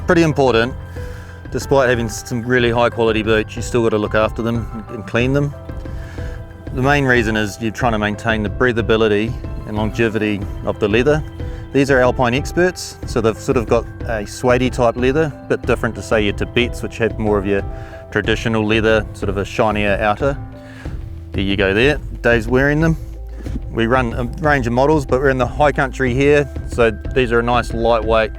pretty important. Despite having some really high quality boots, you still got to look after them and clean them. The main reason is you're trying to maintain the breathability and longevity of the leather. These are Alpine Experts, so they've sort of got a suede type leather, a bit different to say your Tibets, which have more of your traditional leather, sort of a shinier outer. There you go there, Dave's wearing them. We run a range of models, but we're in the high country here, so these are a nice lightweight,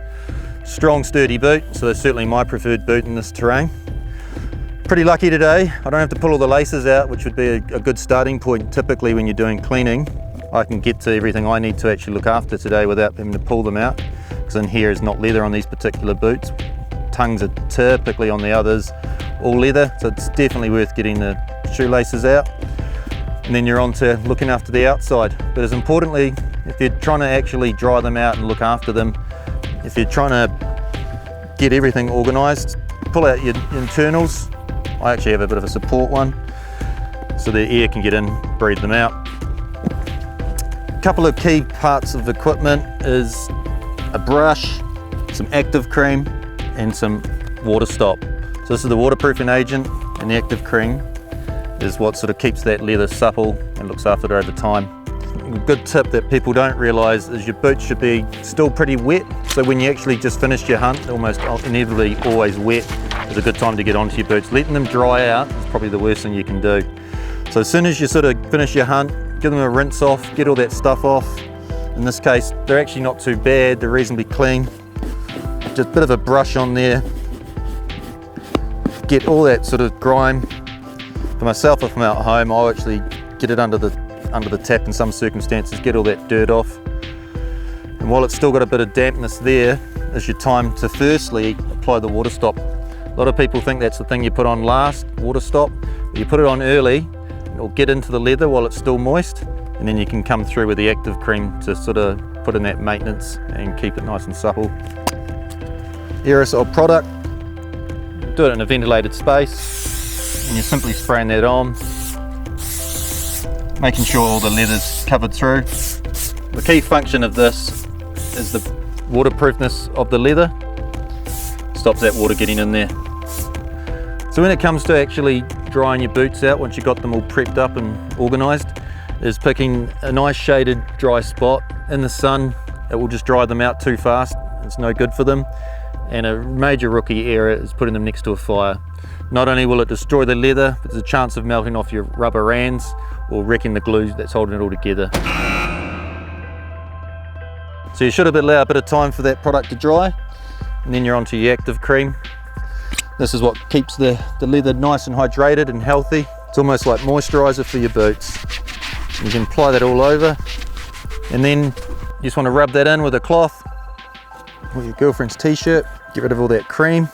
strong sturdy boot, so they're certainly my preferred boot in this terrain. Pretty lucky today, I don't have to pull all the laces out, which would be a good starting point typically when you're doing cleaning. I can get to everything I need to actually look after today without having to pull them out, because in here is not leather on these particular boots. Tongues are typically on the others, all leather, so it's definitely worth getting the shoelaces out. And then you're on to looking after the outside. But as importantly, if you're trying to actually dry them out and look after them, if you're trying to get everything organised, pull out your internals. I actually have a bit of a support one, so the air can get in, breathe them out. A couple of key parts of equipment is a brush, some active cream, and some water stop. So this is the waterproofing agent, and the active cream is what sort of keeps that leather supple and looks after it over time. A good tip that people don't realise is your boots should be still pretty wet, so when you actually just finish your hunt, almost inevitably always wet, is a good time to get onto your boots. Letting them dry out is probably the worst thing you can do. So as soon as you sort of finish your hunt, give them a rinse off, get all that stuff off. In this case, they're actually not too bad, they're reasonably clean. Just a bit of a brush on there, get all that sort of grime. For myself, if I'm out home, I'll actually get it under the tap in some circumstances, get all that dirt off. And while it's still got a bit of dampness there, is your time to firstly apply the water stop. A lot of people think that's the thing you put on last, water stop. You put it on early, it'll get into the leather while it's still moist, and then you can come through with the active cream to sort of put in that maintenance and keep it nice and supple. Aerosol product, do it in a ventilated space, and you're simply spraying that on, making sure all the leather's covered through. The key function of this is the waterproofness of the leather, stops that water getting in there. So when it comes to actually drying your boots out, once you've got them all prepped up and organised, is picking a nice shaded dry spot in the sun. It will just dry them out too fast, it's no good for them. And a major rookie error is putting them next to a fire. Not only will it destroy the leather, but there's a chance of melting off your rubber rands or wrecking the glue that's holding it all together. So you should allow a bit of time for that product to dry, and then you're onto your active cream. This is what keeps the leather nice and hydrated and healthy. It's almost like moisturiser for your boots. You can apply that all over, and then you just want to rub that in with a cloth or your girlfriend's t-shirt, get rid of all that cream.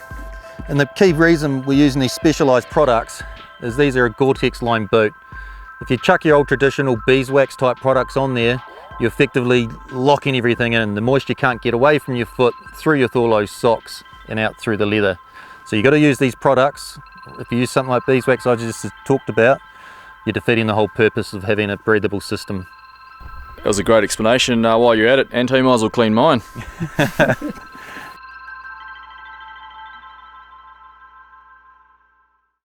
And the key reason we're using these specialised products is these are a Gore-Tex lined boot. If you chuck your old traditional beeswax type products on there, you're effectively locking everything in. The moisture can't get away from your foot, through your Thorlo socks and out through the leather. So you've got to use these products. If you use something like beeswax I just talked about, you're defeating the whole purpose of having a breathable system. That was a great explanation. While you're at it, Anto, might as well clean mine.